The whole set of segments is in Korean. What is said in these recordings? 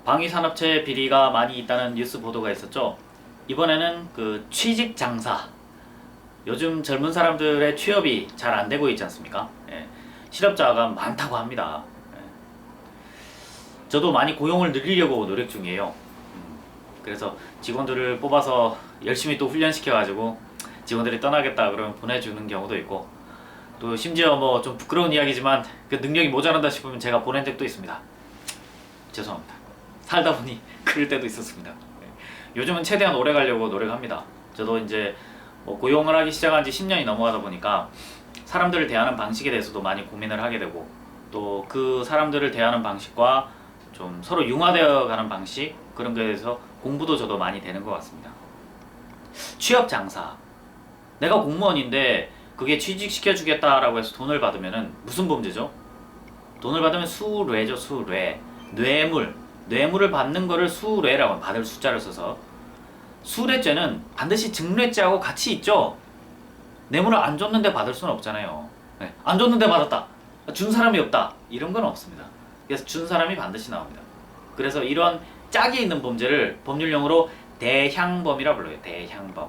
방위산업체 비리가 많이 있다는 뉴스 보도가 있었죠. 이번에는 그 취직 장사. 요즘 젊은 사람들의 취업이 잘 안 되고 있지 않습니까? 예, 실업자가 많다고 합니다. 예, 저도 많이 고용을 늘리려고 노력 중이에요. 그래서 직원들을 뽑아서 열심히 또 훈련시켜가지고 직원들이 떠나겠다 그러면 보내주는 경우도 있고, 또 심지어 뭐 좀 부끄러운 이야기지만 그 능력이 모자란다 싶으면 제가 보낸 적도 있습니다. 죄송합니다. 살다 보니 그럴 때도 있었습니다. 요즘은 최대한 오래 가려고 노력합니다. 저도 이제 뭐 고용을 하기 시작한 지 10년이 넘어가다 보니까 사람들을 대하는 방식에 대해서도 많이 고민을 하게 되고, 또 그 사람들을 대하는 방식과 좀 서로 융화되어 가는 방식, 그런 거에 대해서 공부도 저도 많이 되는 것 같습니다. 취업 장사. 내가 공무원인데 그게 취직시켜 주겠다라고 해서 돈을 받으면은 무슨 범죄죠? 돈을 받으면 수뢰죠, 수뢰. 뇌물을 받는 거를 수뢰라고, 받을 숫자를 써서. 수뢰죄는 반드시 증뢰죄하고 같이 있죠. 뇌물을 안 줬는데 받을 수는 없잖아요. 네, 안 줬는데 받았다, 준 사람이 없다, 이런 건 없습니다. 그래서 준 사람이 반드시 나옵니다. 그래서 이런 짝이 있는 범죄를 법률용어로 대향범이라 불러요. 대향범.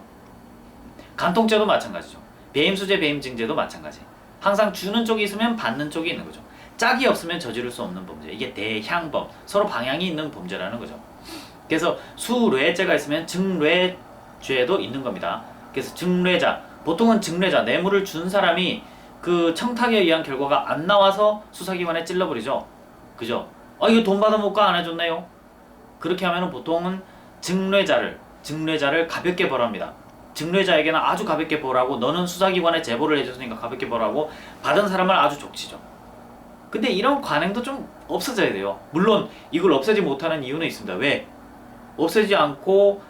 간통죄도 마찬가지죠. 배임수재, 배임증죄도 마찬가지. 항상 주는 쪽이 있으면 받는 쪽이 있는 거죠. 짝이 없으면 저지를 수 없는 범죄. 이게 대향범. 서로 방향이 있는 범죄라는 거죠. 그래서 수뢰죄가 있으면 증뢰죄도 있는 겁니다. 그래서 증뢰자, 보통은 증뢰자, 뇌물을 준 사람이 그 청탁에 의한 결과가 안 나와서 수사기관에 찔러버리죠. 그죠? 이거 돈 받아먹고 안 해줬네요. 그렇게 하면은 보통은 증뢰자를 가볍게 벌합니다. 증뢰자에게는 아주 가볍게 벌하고, 너는 수사기관에 제보를 해줬으니까 가볍게 벌하고, 받은 사람을 아주 족치죠. 근데 이런 관행도 좀 없어져야 돼요. 물론 이걸 없애지 못하는 이유는 있습니다. 왜? 없애지 않고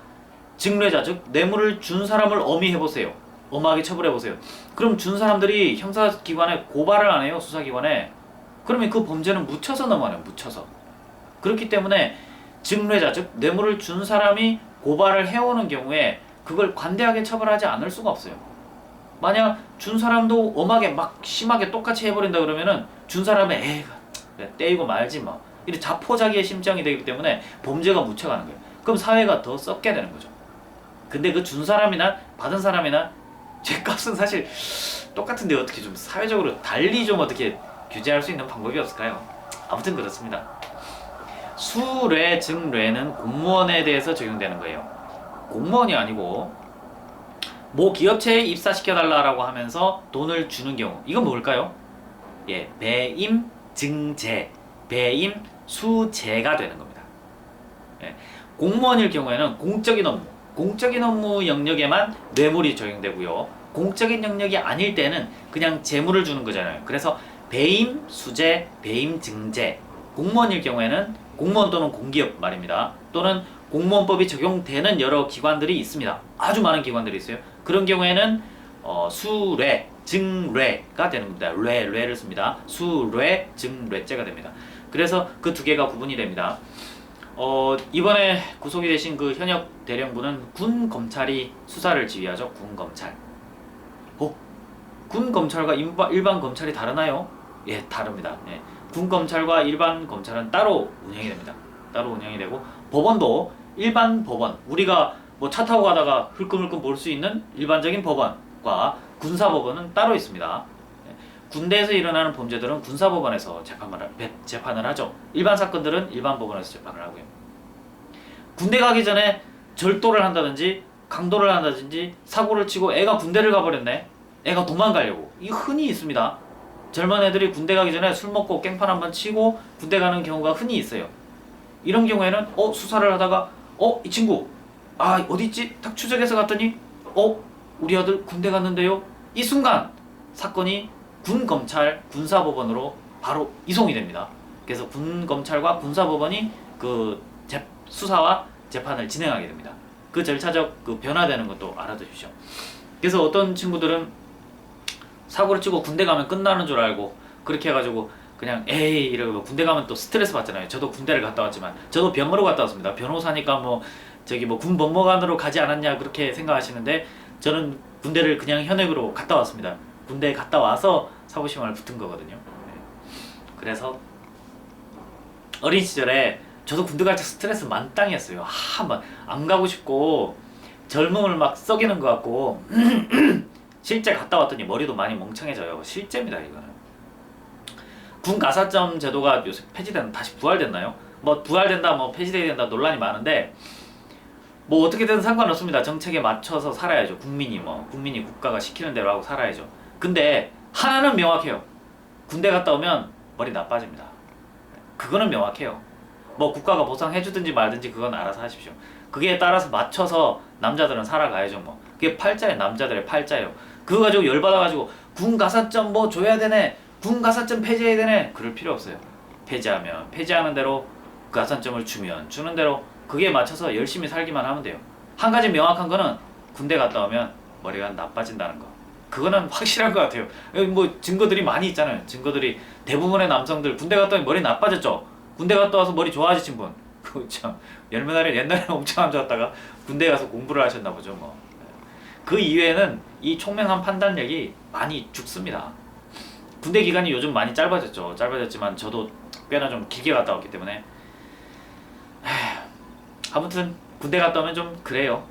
증뢰자, 즉 뇌물을 준 사람을 엄히해보세요. 엄하게 처벌해보세요. 그럼 준 사람들이 형사기관에 고발을 안 해요. 수사기관에. 그러면 그 범죄는 묻혀서 넘어가요. 묻혀서. 그렇기 때문에 증뢰자, 즉 뇌물을 준 사람이 고발을 해오는 경우에 그걸 관대하게 처벌하지 않을 수가 없어요. 만약 준 사람도 엄하게 막 심하게 똑같이 해버린다 그러면은 준 사람의 에이 떼이고 말지 뭐, 이런 자포자기의 심정이 되기 때문에 범죄가 묻혀가는 거예요. 그럼 사회가 더 썩게 되는 거죠. 근데 그 준 사람이나 받은 사람이나 죄값은 사실 똑같은데 어떻게 좀 사회적으로 달리 좀 어떻게 규제할 수 있는 방법이 없을까요? 아무튼 그렇습니다. 수뢰, 증뢰는 공무원에 대해서 적용되는 거예요. 공무원이 아니고 모 기업체에 입사시켜달라고 하면서 돈을 주는 경우, 이건 뭘까요? 예, 배임, 증제, 배임, 수재가 되는 겁니다. 예, 공무원일 경우에는 공적인 업무 영역에만 뇌물이 적용되고요. 공적인 영역이 아닐 때는 그냥 재물을 주는 거잖아요. 그래서 배임, 수재, 배임, 증제. 공무원일 경우에는 공무원 또는 공기업 말입니다. 또는 공무원법이 적용되는 여러 기관들이 있습니다. 아주 많은 기관들이 있어요. 그런 경우에는 수뢰, 증뢰가 되는 겁니다. 뢰를 씁니다. 수뢰, 증뢰죄가 됩니다. 그래서 그 두 개가 구분이 됩니다. 이번에 구속이 되신 그 현역 대령부는 군 검찰이 수사를 지휘하죠. 군 검찰. 군 검찰과 일반 검찰이 다르나요? 예, 다릅니다. 예. 군 검찰과 일반 검찰은 따로 운영이 됩니다. 따로 운영이 되고, 법원도 일반 법원, 우리가 뭐 차 타고 가다가 흘끔흘끔 볼 수 있는 일반적인 법원과 군사법원은 따로 있습니다. 예. 군대에서 일어나는 범죄들은 군사법원에서 재판을 하죠. 일반 사건들은 일반 법원에서 재판을 하고요. 군대 가기 전에 절도를 한다든지 강도를 한다든지 사고를 치고 애가 군대를 가버렸네, 애가 도망가려고, 이거 흔히 있습니다. 젊은 애들이 군대 가기 전에 술 먹고 깽판 한번 치고 군대 가는 경우가 흔히 있어요. 이런 경우에는 수사를 하다가 이 친구 어디 있지? 딱 추적해서 갔더니 우리 아들 군대 갔는데요. 이 순간 사건이 군검찰 군사법원으로 바로 이송이 됩니다. 그래서 군검찰과 군사법원이 그 수사와 재판을 진행하게 됩니다. 그 절차적 그 변화되는 것도 알아두십시오. 그래서 어떤 친구들은 사고를 치고 군대 가면 끝나는 줄 알고 그렇게 해가지고 그냥 에이 이러고, 군대 가면 또 스트레스 받잖아요. 저도 군대를 갔다 왔지만, 저도 병으로 갔다 왔습니다. 변호사니까 뭐 군법무관으로 가지 않았냐 그렇게 생각하시는데, 저는 군대를 그냥 현역으로 갔다 왔습니다. 군대에 갔다 와서 사고시험을 붙은 거거든요. 그래서 어린 시절에 저도 군대 갈 때 스트레스 만땅이었어요. 막 안 가고 싶고 젊음을 막 썩이는 것 같고 실제 갔다 왔더니 머리도 많이 멍청해져요. 실제입니다 이거는. 군 가산점 제도가 요새 폐지된 다시 부활됐나요? 뭐 부활된다 뭐 폐지돼야 된다 논란이 많은데 뭐 어떻게든 상관없습니다. 정책에 맞춰서 살아야죠. 국민이 국가가 시키는 대로 하고 살아야죠. 근데 하나는 명확해요. 군대 갔다 오면 머리 나빠집니다. 그거는 명확해요. 뭐 국가가 보상해주든지 말든지 그건 알아서 하십시오. 그게 따라서 맞춰서 남자들은 살아가야죠. 뭐 그게 팔자예요. 남자들의 팔자예요. 그거 가지고 열받아가지고 군 가산점 뭐 줘야 되네, 군 가산점 폐지해야 되네, 그럴 필요 없어요. 폐지하면 폐지하는 대로, 그 가산점을 주면 주는 대로, 그게 맞춰서 열심히 살기만 하면 돼요. 한 가지 명확한 거는 군대 갔다 오면 머리가 나빠진다는 거. 그거는 확실한 것 같아요. 여기 뭐 증거들이 많이 있잖아요. 증거들이 대부분의 남성들 군대 갔다 오면 머리 나빠졌죠. 군대 갔다 와서 머리 좋아지신 분. 그 참 옛날에 엄청 안 좋았다가 군대 가서 공부를 하셨나 보죠. 뭐. 그 이외에는 이 총명한 판단력이 많이 죽습니다. 군대 기간이 요즘 많이 짧아졌죠. 짧아졌지만 저도 꽤나 좀 길게 갔다 왔기 때문에 아무튼 군대 갔다 오면 좀 그래요.